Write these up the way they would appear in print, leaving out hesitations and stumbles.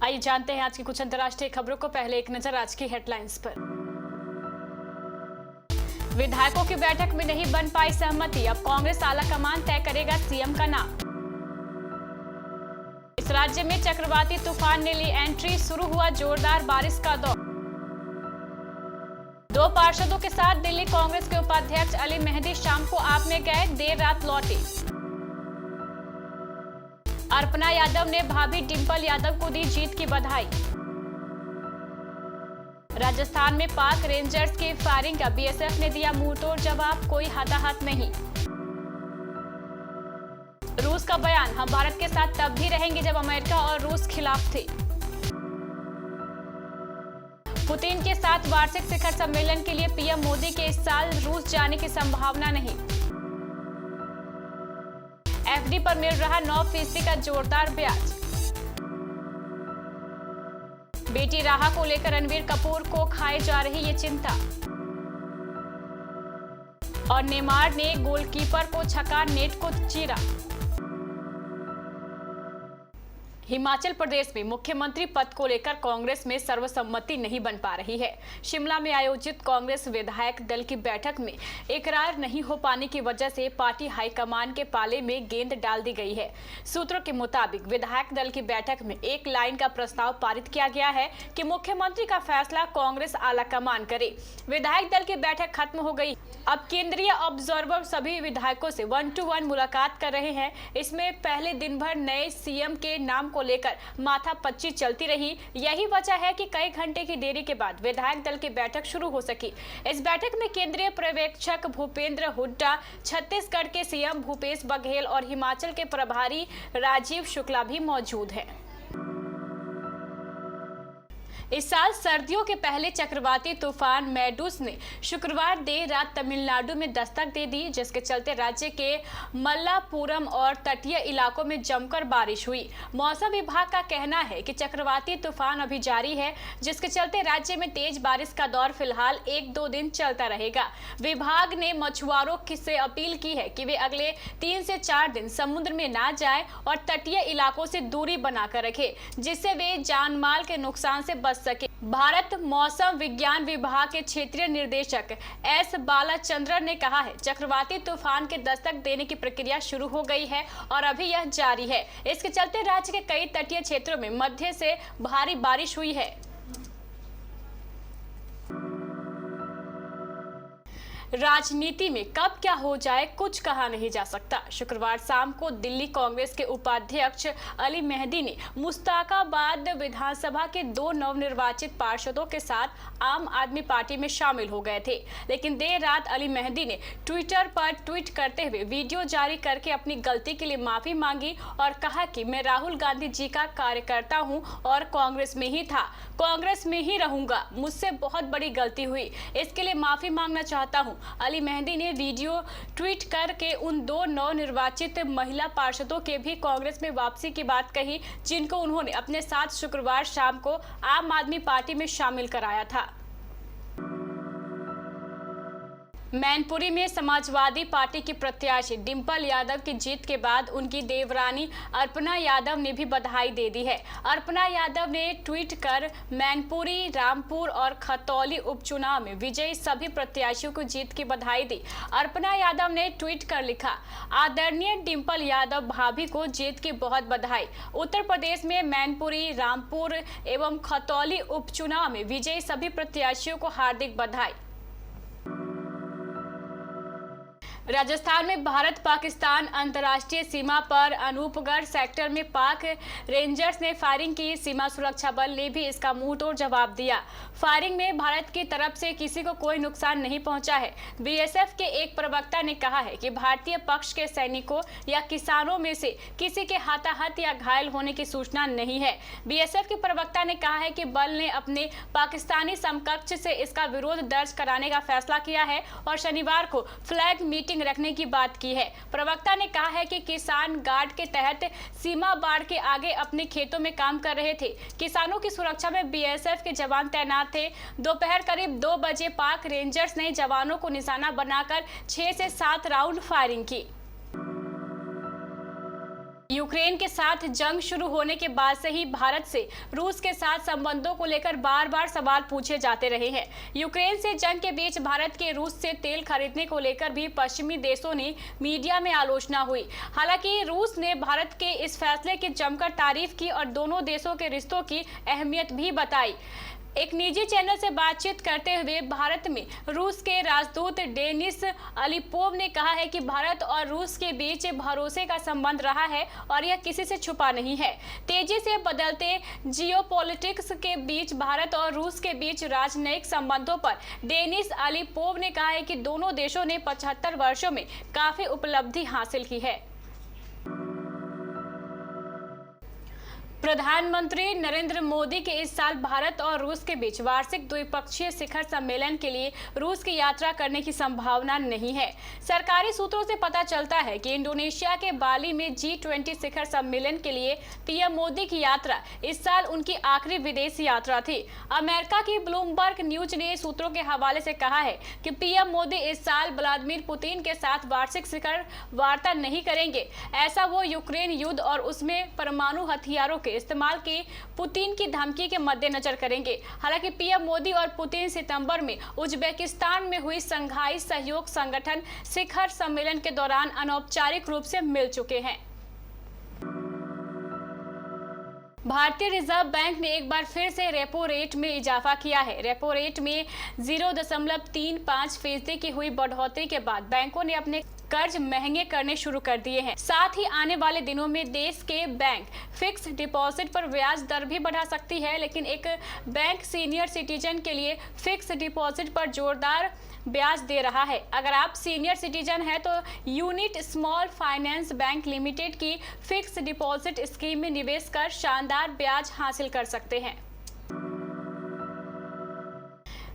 आइए जानते हैं आज की कुछ अंतर्राष्ट्रीय खबरों को। पहले एक नजर आज की हेडलाइंस पर। विधायकों की बैठक में नहीं बन पाई सहमति, अब कांग्रेस आलाकमान तय करेगा सीएम का नाम। इस राज्य में चक्रवाती तूफान ने ली एंट्री, शुरू हुआ जोरदार बारिश का दौर। 2 पार्षदों के साथ दिल्ली कांग्रेस के उपाध्यक्ष अली मेहदी शाम को आप में गए, देर रात लौटे। अर्पणा यादव ने भाभी डिंपल यादव को दी जीत की बधाई। राजस्थान में पाक रेंजर्स की फायरिंग का बीएसएफ ने दिया मुंहतोड़ जवाब, कोई हताहत नहीं। रूस का बयान, हम भारत के साथ तब भी रहेंगे जब अमेरिका और रूस खिलाफ थे। पुतिन के साथ वार्षिक शिखर सम्मेलन के लिए पीएम मोदी के इस साल रूस जाने की संभावना नहीं। एफडी पर मिल रहा 9% का जोरदार ब्याज। बेटी राहा को लेकर रणबीर कपूर को खाए जा रही ये चिंता। और नेमार ने गोलकीपर को छक्का, नेट को चीरा। हिमाचल प्रदेश में मुख्यमंत्री पद को लेकर कांग्रेस में सर्वसम्मति नहीं बन पा रही है। शिमला में आयोजित कांग्रेस विधायक दल की बैठक में इकरार नहीं हो पाने की वजह से पार्टी हाईकमान के पाले में गेंद डाल दी गई है। सूत्रों के मुताबिक विधायक दल की बैठक में एक लाइन का प्रस्ताव पारित किया गया है कि मुख्यमंत्री का फैसला कांग्रेस आलाकमान करे। विधायक दल की बैठक खत्म हो गई। अब केंद्रीय ऑब्जर्वर सभी विधायकों से 1-to-1 मुलाकात कर रहे हैं। इसमें पहले दिन भर नए सीएम के नाम को लेकर माथापच्ची चलती रही। यही वजह है कि कई घंटे की देरी के बाद विधायक दल की बैठक शुरू हो सकी। इस बैठक में केंद्रीय पर्यवेक्षक भूपेंद्र हुड्डा, छत्तीसगढ़ के सीएम भूपेश बघेल और हिमाचल के प्रभारी राजीव शुक्ला भी मौजूद हैं। इस साल सर्दियों के पहले चक्रवाती तूफान मैडूस ने शुक्रवार देर रात तमिलनाडु में दस्तक दे दी, जिसके चलते राज्य के मल्लापुरम और तटीय इलाकों में जमकर बारिश हुई। मौसम विभाग का कहना है कि चक्रवाती तूफान अभी जारी है, जिसके चलते राज्य में तेज बारिश का दौर फिलहाल 1-2 दिन चलता रहेगा। विभाग ने मछुआरों से अपील की है कि वे अगले 3 से 4 दिन समुद्र में ना जाएं और तटीय इलाकों से दूरी बनाकर रखें, जिससे वे जानमाल के नुकसान से बच सके। भारत मौसम विज्ञान विभाग के क्षेत्रीय निदेशक एस बालाचंद्रन ने कहा है, चक्रवाती तूफान के दस्तक देने की प्रक्रिया शुरू हो गई है और अभी यह जारी है। इसके चलते राज्य के कई तटीय क्षेत्रों में मध्य से भारी बारिश हुई है। राजनीति में कब क्या हो जाए कुछ कहा नहीं जा सकता। शुक्रवार शाम को दिल्ली कांग्रेस के उपाध्यक्ष अली मेहदी ने मुश्ताकाबाद विधानसभा के 2 नवनिर्वाचित पार्षदों के साथ आम आदमी पार्टी में शामिल हो गए थे, लेकिन देर रात अली मेहदी ने ट्विटर पर ट्वीट करते हुए वीडियो जारी करके अपनी गलती के लिए माफी मांगी और कहा कि मैं राहुल गांधी जी का कार्यकर्ता हूं और कांग्रेस में ही था, कांग्रेस में ही रहूंगा। मुझसे बहुत बड़ी गलती हुई, इसके लिए माफी मांगना चाहता हूं। अली मेहदी ने वीडियो ट्वीट करके उन 2 नवनिर्वाचित महिला पार्षदों के भी कांग्रेस में वापसी की बात कही, जिनको उन्होंने अपने साथ शुक्रवार शाम को आम आदमी पार्टी में शामिल कराया था। मैनपुरी में समाजवादी पार्टी की प्रत्याशी डिंपल यादव की जीत के बाद उनकी देवरानी अर्पणा यादव ने भी बधाई दे दी है। अर्पणा यादव ने ट्वीट कर मैनपुरी, रामपुर और खतौली उपचुनाव में विजयी सभी प्रत्याशियों को जीत की बधाई दी। अर्पणा यादव ने ट्वीट कर लिखा, आदरणीय डिंपल यादव भाभी को जीत की बहुत बधाई। उत्तर प्रदेश में मैनपुरी, रामपुर एवं खतौली उपचुनाव में विजयी सभी प्रत्याशियों को हार्दिक बधाई। राजस्थान में भारत पाकिस्तान अंतर्राष्ट्रीय सीमा पर अनूपगढ़ सेक्टर में पाक रेंजर्स ने फायरिंग की। सीमा सुरक्षा बल ने भी इसका मुंहतोड़ जवाब दिया। फायरिंग में भारत की तरफ से किसी को कोई नुकसान नहीं पहुंचा है। बीएसएफ के एक प्रवक्ता ने कहा है कि भारतीय पक्ष के सैनिकों या किसानों में से किसी के हताहत या घायल होने की सूचना नहीं है। बीएसएफ के प्रवक्ता ने कहा है कि बल ने अपने पाकिस्तानी समकक्ष से इसका विरोध दर्ज कराने का फैसला किया है और शनिवार को फ्लैग मीटिंग रखने की बात की है। प्रवक्ता ने कहा है कि किसान गार्ड के तहत सीमा बाढ़ के आगे अपने खेतों में काम कर रहे थे। किसानों की सुरक्षा में बीएसएफ के जवान तैनात थे। दोपहर करीब 2 बजे पाक रेंजर्स ने जवानों को निशाना बनाकर 6 से 7 राउंड फायरिंग की। यूक्रेन के साथ जंग शुरू होने के बाद से ही भारत से रूस के साथ संबंधों को लेकर बार बार सवाल पूछे जाते रहे हैं। यूक्रेन से जंग के बीच भारत के रूस से तेल खरीदने को लेकर भी पश्चिमी देशों ने मीडिया में आलोचना हुई। हालांकि रूस ने भारत के इस फैसले की जमकर तारीफ की और दोनों देशों के रिश्तों की अहमियत भी बताई। एक निजी चैनल से बातचीत करते हुए भारत में रूस के राजदूत डेनिस अलीपोव ने कहा है कि भारत और रूस के बीच भरोसे का संबंध रहा है और यह किसी से छुपा नहीं है। तेजी से बदलते जियोपॉलिटिक्स के बीच भारत और रूस के बीच राजनयिक संबंधों पर डेनिस अलीपोव ने कहा है कि दोनों देशों ने 75 वर्षों में काफी उपलब्धि हासिल की है। प्रधानमंत्री नरेंद्र मोदी के इस साल भारत और रूस के बीच वार्षिक द्विपक्षीय शिखर सम्मेलन के लिए रूस की यात्रा करने की संभावना नहीं है। सरकारी सूत्रों से पता चलता है कि इंडोनेशिया के बाली में G20 शिखर सम्मेलन के लिए पीएम मोदी की यात्रा इस साल उनकी आखिरी विदेश यात्रा थी। अमेरिका की ब्लूमबर्ग न्यूज ने सूत्रों के हवाले से कहा है कि पीएम मोदी इस साल व्लादिमीर पुतिन के साथ वार्षिक शिखर वार्ता नहीं करेंगे। ऐसा वो यूक्रेन युद्ध और उसमें परमाणु हथियारों के इस्तेमाल की पुतिन की धमकी के मद्देनजर करेंगे। हालांकि पीएम मोदी और पुतिन सितंबर में उज्बेकिस्तान में हुई शंघाई सहयोग संगठन शिखर सम्मेलन के दौरान अनौपचारिक रूप से मिल चुके हैं। भारतीय रिजर्व बैंक ने एक बार फिर से रेपो रेट में इजाफा किया है। रेपो रेट में 0.35% की हुई बढ़ोतरी के बाद बैंकों ने अपने कर्ज महंगे करने शुरू कर दिए हैं। साथ ही आने वाले दिनों में देश के बैंक फिक्स डिपॉजिट पर ब्याज दर भी बढ़ा सकती है, लेकिन एक बैंक सीनियर सिटीजन के लिए फिक्स डिपॉजिट पर जोरदार ब्याज दे रहा है। अगर आप सीनियर सिटीजन हैं तो unit small finance bank limited की फिक्स डिपॉजिट स्कीम में निवेश कर शानदार ब्याज हासिल कर सकते हैं।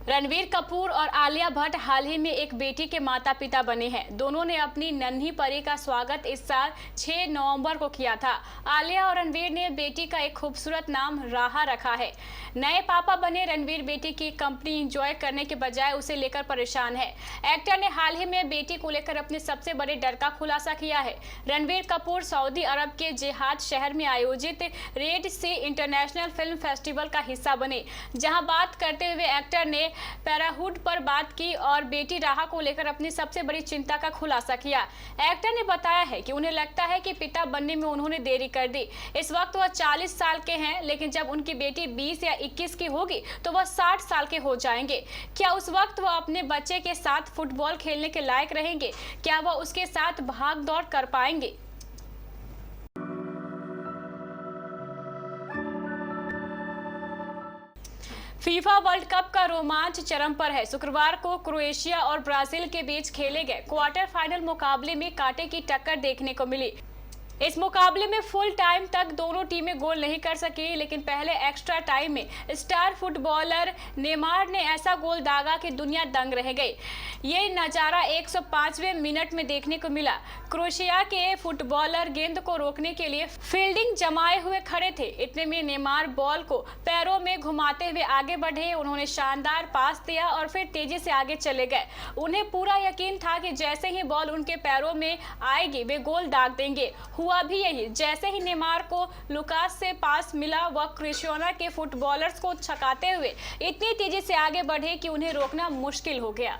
रणबीर कपूर और आलिया भट्ट हाल ही में एक बेटी के माता पिता बने हैं। दोनों ने अपनी नन्ही परी का स्वागत इस साल 6 नवंबर को किया था। आलिया और रणबीर ने बेटी का एक खूबसूरत नाम राहा रखा है। नए पापा बने रणबीर बेटी की कंपनी एंजॉय करने के बजाय उसे लेकर परेशान है। एक्टर ने हाल ही में बेटी को लेकर अपने सबसे बड़े डर का खुलासा किया है। रणबीर कपूर सऊदी अरब के जिहाद शहर में आयोजित रेड सी इंटरनेशनल फिल्म फेस्टिवल का हिस्सा बने, जहां बात करते हुए एक्टर ने पैराहुड पर बात की और बेटी राहा को लेकर अपनी सबसे बड़ी चिंता का खुलासा किया। एक्टर ने बताया है कि उन्हें लगता है कि पिता बनने में उन्होंने देरी कर दी। इस वक्त वह 40 साल के हैं, लेकिन जब उनकी बेटी 20 या 21 की होगी तो वह 60 साल के हो जाएंगे। क्या उस वक्त वह अपने बच्चे के साथ फुटबॉल खेलने के लायक रहेंगे? क्या वह उसके साथ भाग दौड़ कर पाएंगे? फीफा वर्ल्ड कप का रोमांच चरम पर है। शुक्रवार को क्रोएशिया और ब्राजील के बीच खेले गए क्वार्टर फाइनल मुकाबले में कांटे की टक्कर देखने को मिली। इस मुकाबले में फुल टाइम तक दोनों टीमें गोल नहीं कर सकी, लेकिन पहले एक्स्ट्रा टाइम में स्टार फुटबॉलर नेमार ने ऐसा गोल दागा कि दुनिया दंग रह गई। ये नज़ारा 105वें मिनट में देखने को मिला। क्रोएशिया के फुटबॉलर गेंद को रोकने के लिए फील्डिंग जमाए हुए खड़े थे। इतने में नेमार बॉल को पैरों में घुमाते हुए आगे बढ़े। उन्होंने शानदार पास दिया और फिर तेजी से आगे चले गए। उन्हें पूरा यकीन था कि जैसे ही बॉल उनके पैरों में आएगी वे गोल दाग देंगे। हुआ भी यही। जैसे ही नेमार को लुकास से पास मिला, वह क्रिस्टियानो के फुटबॉलर्स को छकाते हुए इतनी तेजी से आगे बढ़े कि उन्हें रोकना मुश्किल हो गया।